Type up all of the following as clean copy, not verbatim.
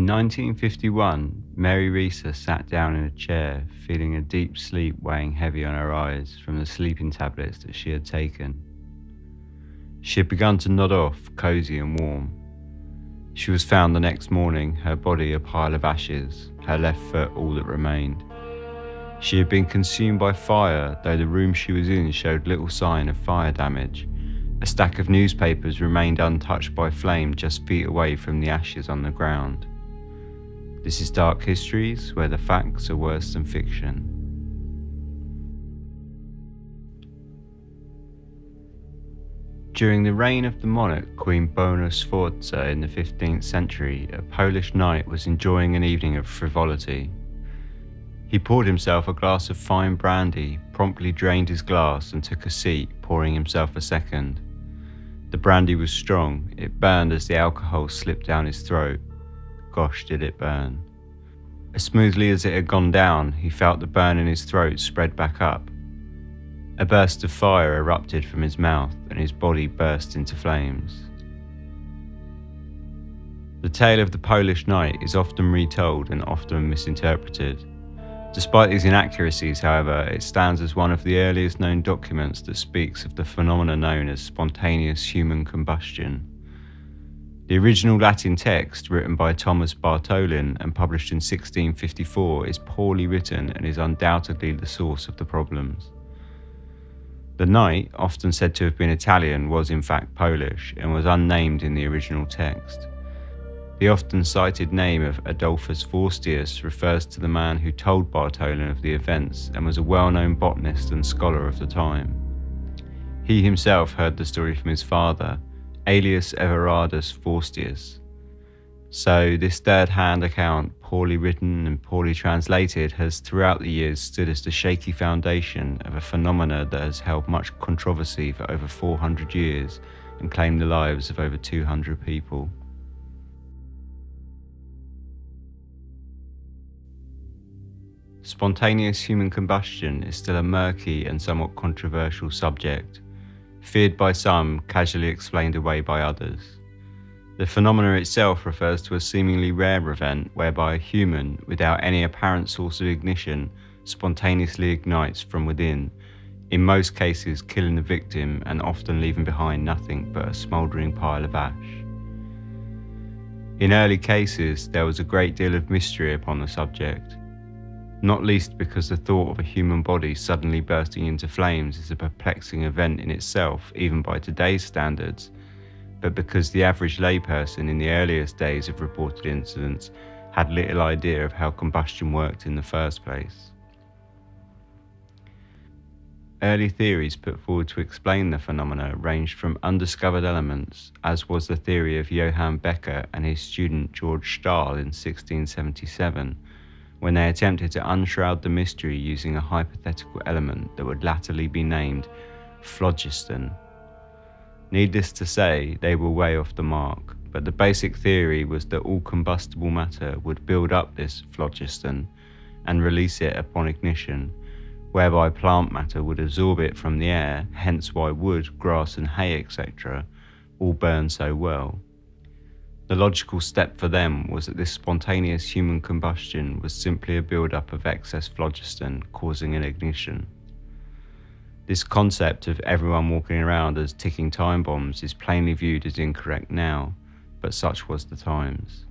In 1951, Mary Reeser sat down in a chair, feeling a deep sleep weighing heavy on her eyes from the sleeping tablets that she had taken. She had begun to nod off, cosy and warm. She was found the next morning, her body a pile of ashes, her left foot all that remained. She had been consumed by fire, though the room she was in showed little sign of fire damage. A stack of newspapers remained untouched by flame just feet away from the ashes on the ground. This is Dark Histories, where the facts are worse than fiction. During the reign of the monarch Queen Bona Sforza in the 15th century, a Polish knight was enjoying an evening of frivolity. He poured himself a glass of fine brandy, promptly drained his glass and took a seat, pouring himself a second. The brandy was strong. It burned as the alcohol slipped down his throat. Gosh, did it burn. As smoothly as it had gone down, he felt the burn in his throat spread back up. A burst of fire erupted from his mouth and his body burst into flames. The tale of the Polish knight is often retold and often misinterpreted. Despite these inaccuracies, however, it stands as one of the earliest known documents that speaks of the phenomena known as spontaneous human combustion. The original Latin text, written by Thomas Bartholin and published in 1654, is poorly written and is undoubtedly the source of the problems. The knight, often said to have been Italian, was in fact Polish and was unnamed in the original text. The often cited name of Adolphus Vorstius refers to the man who told Bartholin of the events and was a well-known botanist and scholar of the time. He himself heard the story from his father, alias Everardus Vorstius. So this third-hand account, poorly written and poorly translated, has throughout the years stood as the shaky foundation of a phenomena that has held much controversy for over 400 years and claimed the lives of over 200 people. Spontaneous human combustion is still a murky and somewhat controversial subject, feared by some, casually explained away by others. The phenomena itself refers to a seemingly rare event whereby a human, without any apparent source of ignition, spontaneously ignites from within, in most cases killing the victim and often leaving behind nothing but a smouldering pile of ash. In early cases, there was a great deal of mystery upon the subject, not least because the thought of a human body suddenly bursting into flames is a perplexing event in itself, even by today's standards, but because the average layperson in the earliest days of reported incidents had little idea of how combustion worked in the first place. Early theories put forward to explain the phenomena ranged from undiscovered elements, as was the theory of Johann Becher and his student George Stahl in 1677, when they attempted to unshroud the mystery using a hypothetical element that would latterly be named phlogiston. Needless to say, they were way off the mark, but the basic theory was that all combustible matter would build up this phlogiston and release it upon ignition, whereby plant matter would absorb it from the air, hence why wood, grass and hay, etc. all burn so well. The logical step for them was that this spontaneous human combustion was simply a build-up of excess phlogiston causing an ignition. This concept of everyone walking around as ticking time bombs is plainly viewed as incorrect now, but such was the times.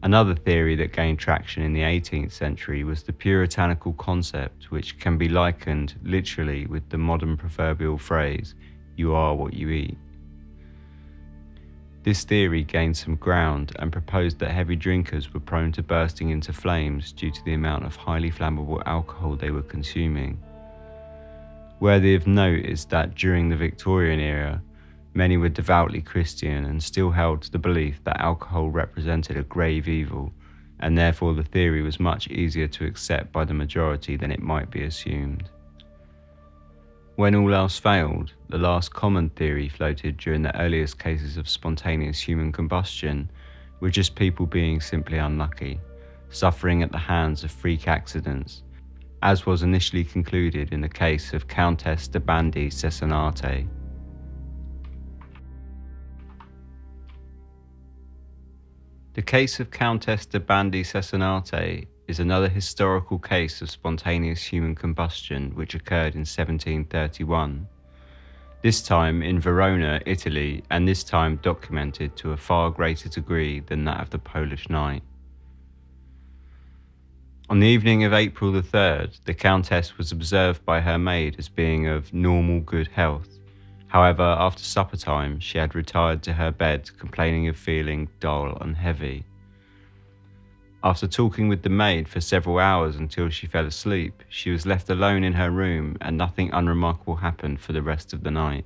Another theory that gained traction in the 18th century was the puritanical concept, which can be likened literally with the modern proverbial phrase, "You are what you eat." This theory gained some ground and proposed that heavy drinkers were prone to bursting into flames due to the amount of highly flammable alcohol they were consuming. Worthy of note is that during the Victorian era, many were devoutly Christian and still held to the belief that alcohol represented a grave evil, and therefore the theory was much easier to accept by the majority than it might be assumed. When all else failed, the last common theory floated during the earliest cases of spontaneous human combustion were just people being simply unlucky, suffering at the hands of freak accidents, as was initially concluded in the case of Countess Bandi Cesenate. The case of Countess Bandi is another historical case of spontaneous human combustion which occurred in 1731, this time in Verona, Italy, and this time documented to a far greater degree than that of the Polish Night. On the evening of April the 3rd, the Countess was observed by her maid as being of normal good health. However, after supper time, she had retired to her bed, complaining of feeling dull and heavy. After talking with the maid for several hours until she fell asleep, she was left alone in her room and nothing unremarkable happened for the rest of the night.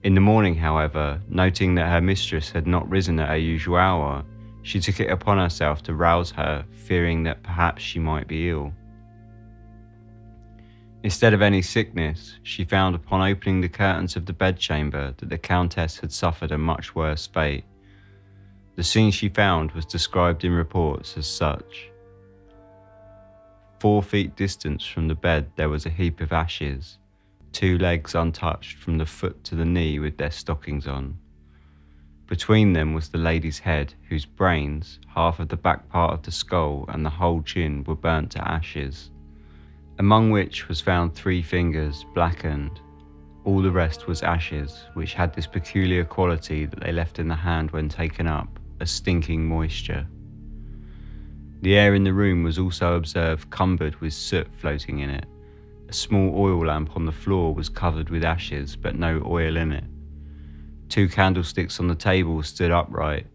In the morning, however, noting that her mistress had not risen at her usual hour, she took it upon herself to rouse her, fearing that perhaps she might be ill. Instead of any sickness, she found upon opening the curtains of the bedchamber that the Countess had suffered a much worse fate. The scene she found was described in reports as such. 4 feet distant from the bed there was a heap of ashes, 2 legs untouched from the foot to the knee with their stockings on. Between them was the lady's head, whose brains, half of the back part of the skull and the whole chin were burnt to ashes, among which was found 3 fingers, blackened. All the rest was ashes, which had this peculiar quality that they left in the hand when taken up, a stinking moisture. The air in the room was also observed cumbered with soot floating in it. A small oil lamp on the floor was covered with ashes, but no oil in it. 2 candlesticks on the table stood upright.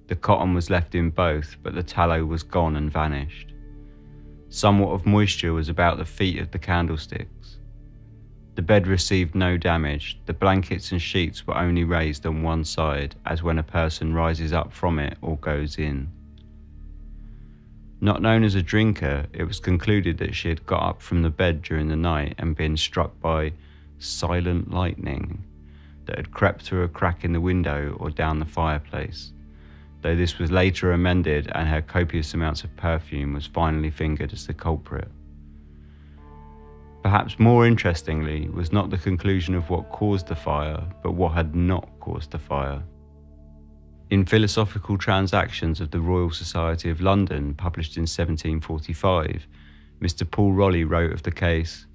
The cotton was left in both, but the tallow was gone and vanished. Somewhat of moisture was about the feet of the candlesticks. The bed received no damage. The blankets and sheets were only raised on one side, as when a person rises up from it or goes in. Not known as a drinker, it was concluded that she had got up from the bed during the night and been struck by silent lightning that had crept through a crack in the window or down the fireplace, though this was later amended and her copious amounts of perfume was finally fingered as the culprit. Perhaps more interestingly was not the conclusion of what caused the fire, but what had not caused the fire. In Philosophical Transactions of the Royal Society of London, published in 1745, Mr. Paul Raleigh wrote of the case,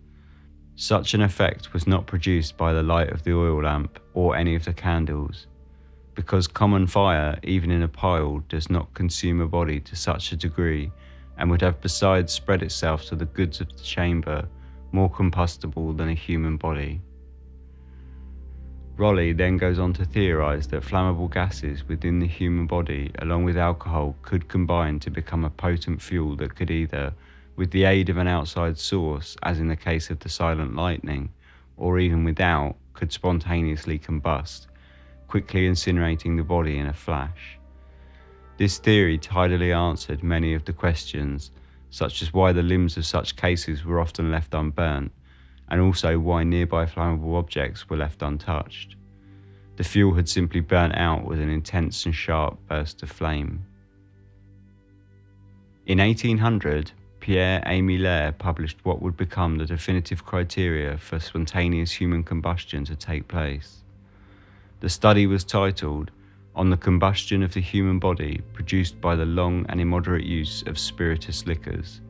"Such an effect was not produced by the light of the oil lamp or any of the candles, because common fire, even in a pile, does not consume a body to such a degree, and would have besides spread itself to the goods of the chamber, more combustible than a human body." Raleigh then goes on to theorise that flammable gases within the human body, along with alcohol, could combine to become a potent fuel that could either, with the aid of an outside source, as in the case of the silent lightning, or even without, could spontaneously combust, quickly incinerating the body in a flash. This theory tidily answered many of the questions, such as why the limbs of such cases were often left unburnt, and also why nearby flammable objects were left untouched. The fuel had simply burnt out with an intense and sharp burst of flame. In 1800, Pierre-Aimé Lair published what would become the definitive criteria for spontaneous human combustion to take place. The study was titled, "On the Combustion of the Human Body Produced by the Long and Immoderate Use of Spirituous Liquors."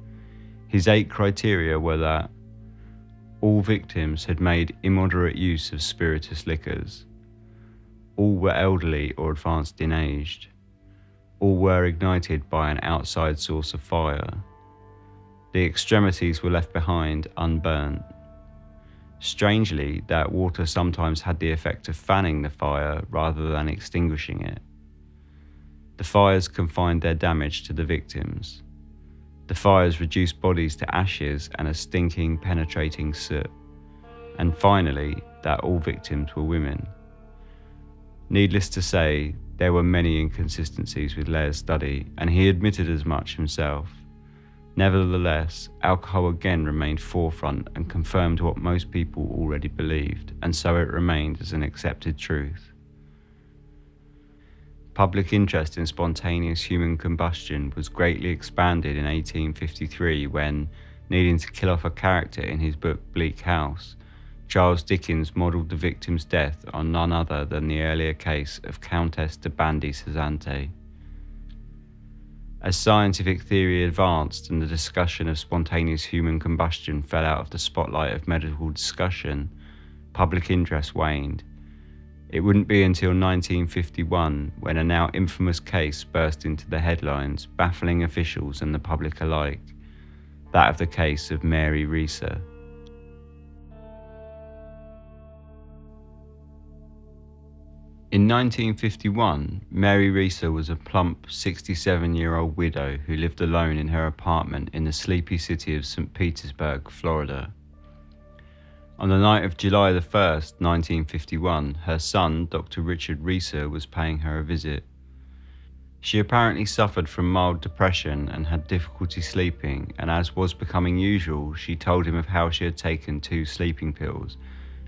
His 8 criteria were that all victims had made immoderate use of spirituous liquors, all were elderly or advanced in age, all were ignited by an outside source of fire, the extremities were left behind unburnt. Strangely, that water sometimes had the effect of fanning the fire rather than extinguishing it. The fires confined their damage to the victims. The fires reduced bodies to ashes and a stinking, penetrating soot. And finally, that all victims were women. Needless to say, there were many inconsistencies with Lair's study, and he admitted as much himself. Nevertheless, alcohol again remained forefront and confirmed what most people already believed, and so it remained as an accepted truth. Public interest in spontaneous human combustion was greatly expanded in 1853 when, needing to kill off a character in his book Bleak House, Charles Dickens modelled the victim's death on none other than the earlier case of Countess Bandi. As scientific theory advanced and the discussion of spontaneous human combustion fell out of the spotlight of medical discussion, public interest waned. It wouldn't be until 1951 when a now infamous case burst into the headlines, baffling officials and the public alike, that of the case of Mary Reeser. In 1951, Mary Reeser was a plump 67-year-old widow who lived alone in her apartment in the sleepy city of St. Petersburg, Florida. On the night of July 1st, 1951, her son, Dr. Richard Reeser, was paying her a visit. She apparently suffered from mild depression and had difficulty sleeping, and as was becoming usual, she told him of how she had taken 2 sleeping pills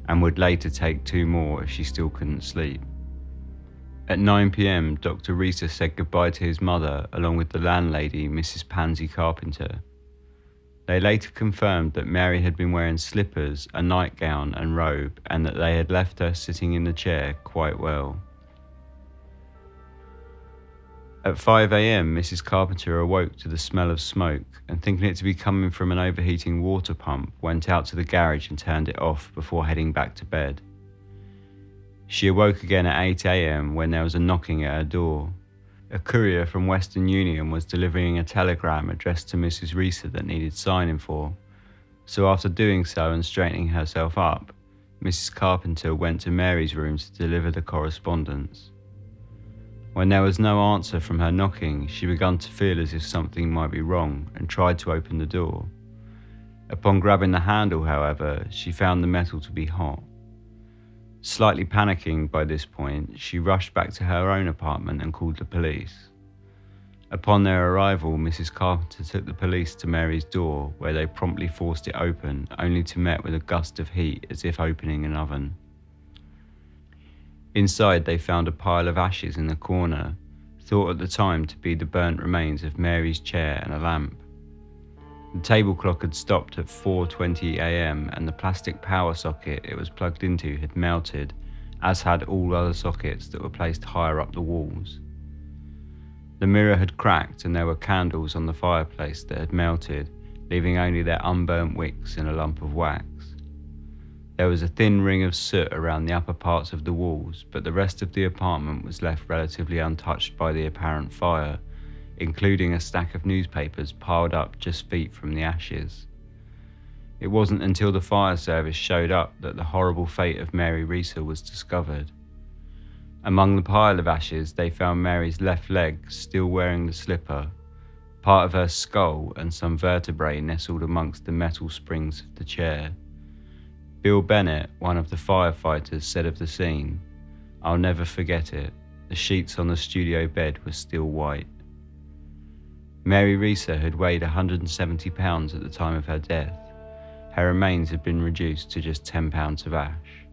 and would later take 2 more if she still couldn't sleep. At 9 p.m, Dr. Reeser said goodbye to his mother along with the landlady, Mrs. Pansy Carpenter. They later confirmed that Mary had been wearing slippers, a nightgown and robe, and that they had left her sitting in the chair quite well. At 5 a.m, Mrs. Carpenter awoke to the smell of smoke and, thinking it to be coming from an overheating water pump, went out to the garage and turned it off before heading back to bed. She awoke again at 8 a.m. when there was a knocking at her door. A courier from Western Union was delivering a telegram addressed to Mrs. Reeser that needed signing for, so after doing so and straightening herself up, Mrs. Carpenter went to Mary's room to deliver the correspondence. When there was no answer from her knocking, she began to feel as if something might be wrong and tried to open the door. Upon grabbing the handle, however, she found the metal to be hot. Slightly panicking by this point, she rushed back to her own apartment and called the police. Upon their arrival, Mrs. Carpenter took the police to Mary's door, where they promptly forced it open, only to meet with a gust of heat as if opening an oven. Inside, they found a pile of ashes in the corner, thought at the time to be the burnt remains of Mary's chair and a lamp. The table clock had stopped at 4:20 a.m. and the plastic power socket it was plugged into had melted, as had all other sockets that were placed higher up the walls. The mirror had cracked and there were candles on the fireplace that had melted, leaving only their unburnt wicks in a lump of wax. There was a thin ring of soot around the upper parts of the walls, but the rest of the apartment was left relatively untouched by the apparent fire, including a stack of newspapers piled up just feet from the ashes. It wasn't until the fire service showed up that the horrible fate of Mary Reeser was discovered. Among the pile of ashes, they found Mary's left leg still wearing the slipper, part of her skull and some vertebrae nestled amongst the metal springs of the chair. Bill Bennett, one of the firefighters, said of the scene, "I'll never forget it. The sheets on the studio bed were still white." Mary Reeser had weighed 170 pounds at the time of her death. Her remains had been reduced to just 10 pounds of ash.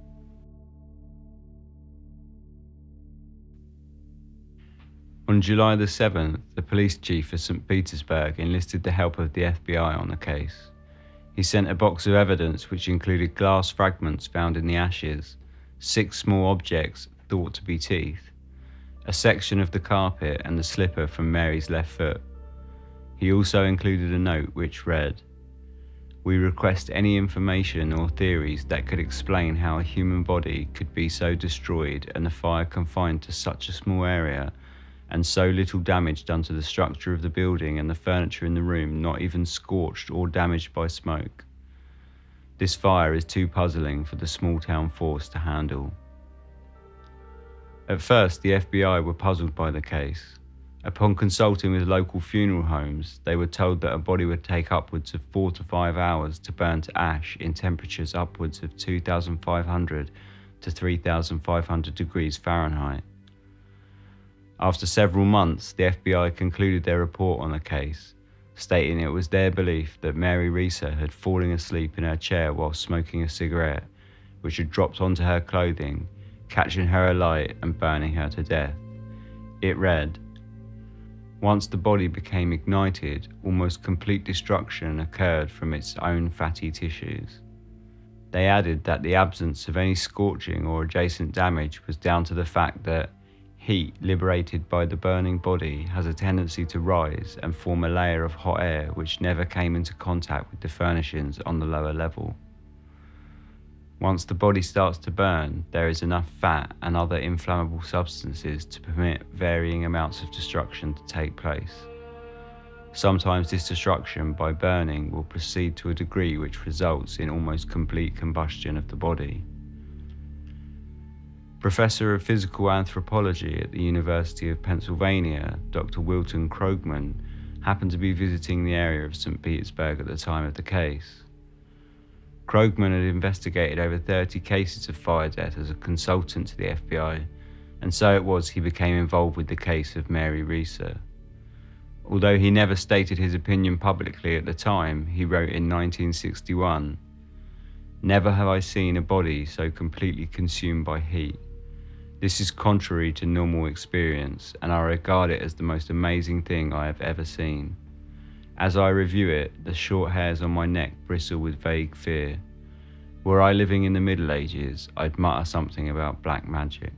On July the 7th, the police chief of St. Petersburg enlisted the help of the FBI on the case. He sent a box of evidence which included glass fragments found in the ashes, 6 small objects thought to be teeth, a section of the carpet and the slipper from Mary's left foot. He also included a note which read, "We request any information or theories that could explain how a human body could be so destroyed and the fire confined to such a small area and so little damage done to the structure of the building and the furniture in the room not even scorched or damaged by smoke. This fire is too puzzling for the small town force to handle." At first, the FBI were puzzled by the case. Upon consulting with local funeral homes, they were told that a body would take upwards of 4 to 5 hours to burn to ash in temperatures upwards of 2,500 to 3,500 degrees Fahrenheit. After several months, the FBI concluded their report on the case, stating it was their belief that Mary Reeser had fallen asleep in her chair while smoking a cigarette, which had dropped onto her clothing, catching her alight and burning her to death. It read, "Once the body became ignited, almost complete destruction occurred from its own fatty tissues." They added that the absence of any scorching or adjacent damage was down to the fact that heat liberated by the burning body has a tendency to rise and form a layer of hot air which never came into contact with the furnishings on the lower level. Once the body starts to burn, there is enough fat and other inflammable substances to permit varying amounts of destruction to take place. Sometimes this destruction by burning will proceed to a degree which results in almost complete combustion of the body. Professor of Physical Anthropology at the University of Pennsylvania, Dr. Wilton Krogman, happened to be visiting the area of St. Petersburg at the time of the case. Krogman had investigated over 30 cases of fire death as a consultant to the FBI, and so it was he became involved with the case of Mary Reeser. Although he never stated his opinion publicly at the time, he wrote in 1961, "Never have I seen a body so completely consumed by heat. This is contrary to normal experience, and I regard it as the most amazing thing I have ever seen. As I review it, the short hairs on my neck bristle with vague fear. Were I living in the Middle Ages, I'd mutter something about black magic."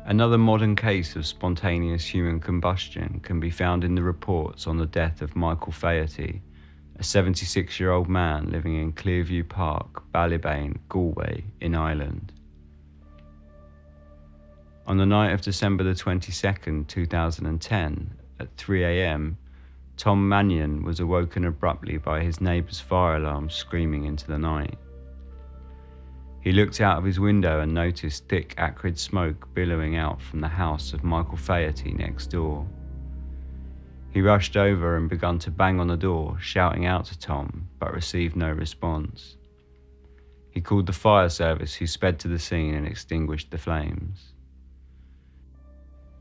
Another modern case of spontaneous human combustion can be found in the reports on the death of Michael Faherty, a 76-year-old man living in Clearview Park, Ballybane, Galway, in Ireland. On the night of December the 22nd, 2010, at 3 a.m, Tom Mannion was awoken abruptly by his neighbour's fire alarm screaming into the night. He looked out of his window and noticed thick, acrid smoke billowing out from the house of Michael Faherty next door. He rushed over and began to bang on the door, shouting out to Tom, but received no response. He called the fire service, who sped to the scene and extinguished the flames.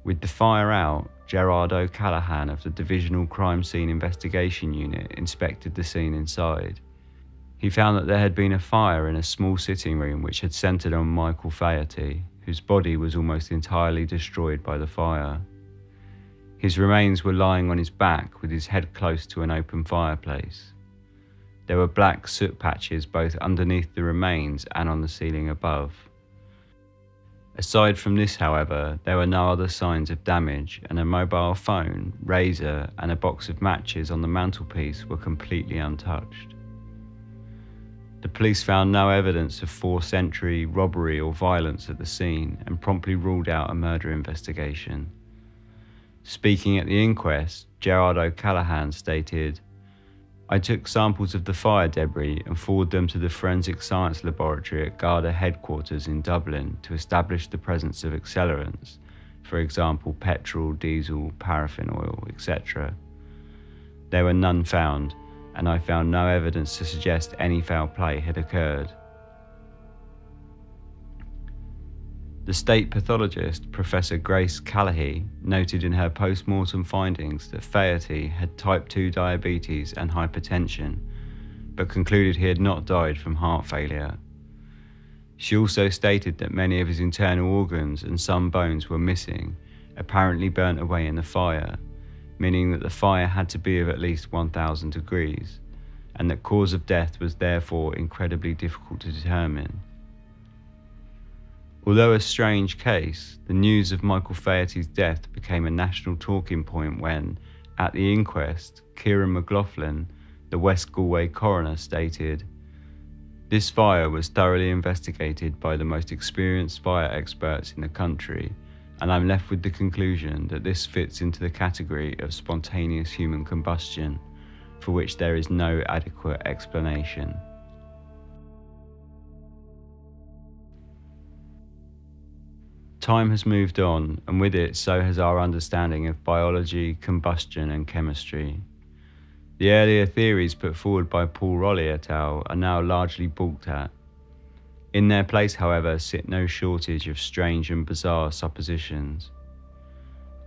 With the fire out, Gerard O'Callaghan of the Divisional Crime Scene Investigation Unit inspected the scene inside. He found that there had been a fire in a small sitting room which had centred on Michael Faherty, whose body was almost entirely destroyed by the fire. His remains were lying on his back with his head close to an open fireplace. There were black soot patches both underneath the remains and on the ceiling above. Aside from this, however, there were no other signs of damage, and a mobile phone, razor, and a box of matches on the mantelpiece were completely untouched. The police found no evidence of forced entry, robbery, or violence at the scene and promptly ruled out a murder investigation. Speaking at the inquest, Gerard O'Callaghan stated, "I took samples of the fire debris and forwarded them to the Forensic Science Laboratory at Garda headquarters in Dublin to establish the presence of accelerants, for example petrol, diesel, paraffin oil, etc. There were none found, and I found no evidence to suggest any foul play had occurred." The state pathologist, Professor Grace Callaghy, noted in her post-mortem findings that Faherty had type 2 diabetes and hypertension, but concluded he had not died from heart failure. She also stated that many of his internal organs and some bones were missing, apparently burnt away in the fire, meaning that the fire had to be of at least 1000 degrees, and that cause of death was therefore incredibly difficult to determine. Although a strange case, the news of Michael Faherty's death became a national talking point when, at the inquest, Kieran McLaughlin, the West Galway coroner, stated, "This fire was thoroughly investigated by the most experienced fire experts in the country, and I'm left with the conclusion that this fits into the category of spontaneous human combustion, for which there is no adequate explanation." Time has moved on, and with it so has our understanding of biology, combustion, and chemistry. The earlier theories put forward by Paul Rowley et al. Are now largely balked at. In their place, however, sit no shortage of strange and bizarre suppositions.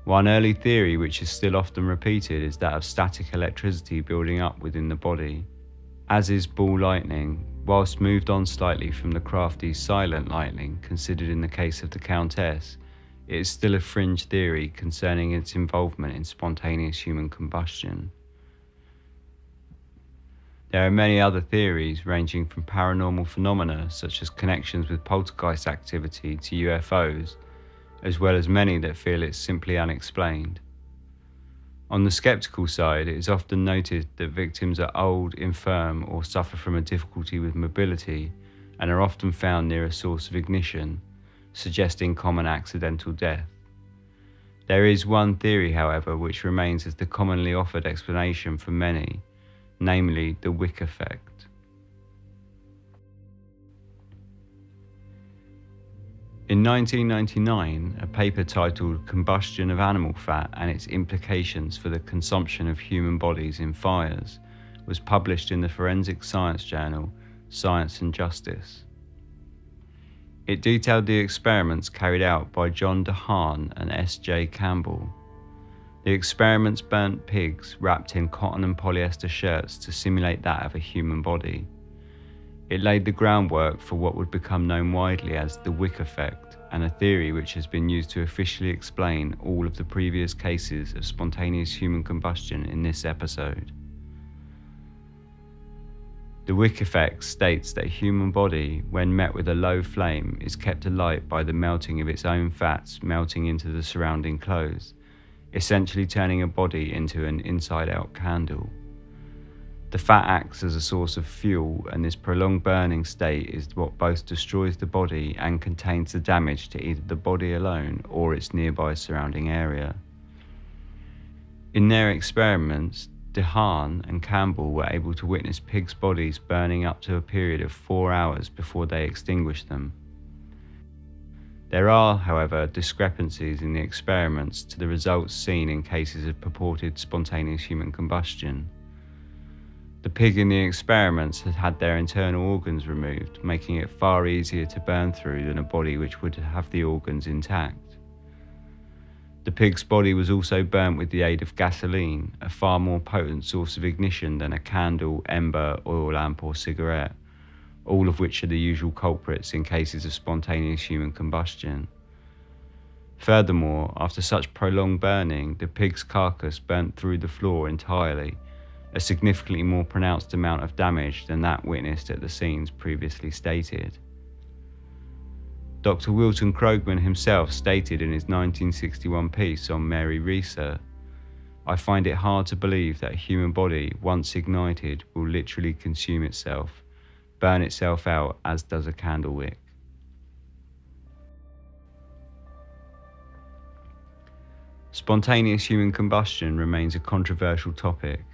One early theory, which is still often repeated, is that of static electricity building up within the body. As is ball lightning, whilst moved on slightly from the crafty silent lightning considered in the case of the Countess, it is still a fringe theory concerning its involvement in spontaneous human combustion. There are many other theories ranging from paranormal phenomena such as connections with poltergeist activity to UFOs, as well as many that feel it's simply unexplained. On the skeptical side, it is often noted that victims are old, infirm, or suffer from a difficulty with mobility and are often found near a source of ignition, suggesting common accidental death. There is one theory, however, which remains as the commonly offered explanation for many, namely the wick effect. In 1999, a paper titled Combustion of Animal Fat and Its Implications for the Consumption of Human Bodies in Fires was published in the forensic science journal Science and Justice. It detailed the experiments carried out by John DeHaan and S.J. Campbell. The experiments burnt pigs wrapped in cotton and polyester shirts to simulate that of a human body. It laid the groundwork for what would become known widely as the wick effect, and a theory which has been used to officially explain all of the previous cases of spontaneous human combustion in this episode. The wick effect states that a human body, when met with a low flame, is kept alight by the melting of its own fats melting into the surrounding clothes, essentially turning a body into an inside-out candle. The fat acts as a source of fuel, and this prolonged burning state is what both destroys the body and contains the damage to either the body alone or its nearby surrounding area. In their experiments, DeHaan and Campbell were able to witness pigs' bodies burning up to a period of 4 hours before they extinguished them. There are, however, discrepancies in the experiments to the results seen in cases of purported spontaneous human combustion. The pig in the experiments had had their internal organs removed, making it far easier to burn through than a body which would have the organs intact. The pig's body was also burnt with the aid of gasoline, a far more potent source of ignition than a candle, ember, oil lamp or cigarette, all of which are the usual culprits in cases of spontaneous human combustion. Furthermore, after such prolonged burning, the pig's carcass burnt through the floor entirely, a significantly more pronounced amount of damage than that witnessed at the scenes previously stated. Dr. Wilton Krogman himself stated in his 1961 piece on Mary Reeser, "I find it hard to believe that a human body, once ignited, will literally consume itself, burn itself out as does a candle wick." Spontaneous human combustion remains a controversial topic.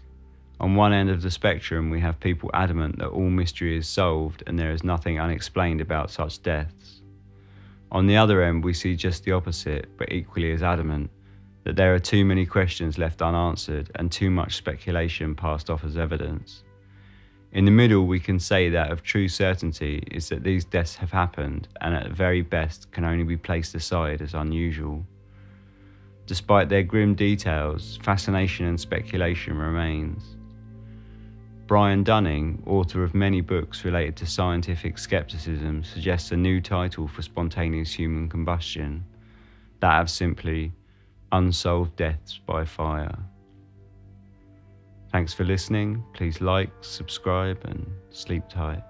On one end of the spectrum, we have people adamant that all mystery is solved and there is nothing unexplained about such deaths. On the other end, we see just the opposite, but equally as adamant, that there are too many questions left unanswered and too much speculation passed off as evidence. In the middle, we can say that of true certainty is that these deaths have happened and at the very best can only be placed aside as unusual. Despite their grim details, fascination and speculation remains. Brian Dunning, author of many books related to scientific skepticism, suggests a new title for spontaneous human combustion, that of simply Unsolved Deaths by Fire. Thanks for listening. Please like, subscribe, and sleep tight.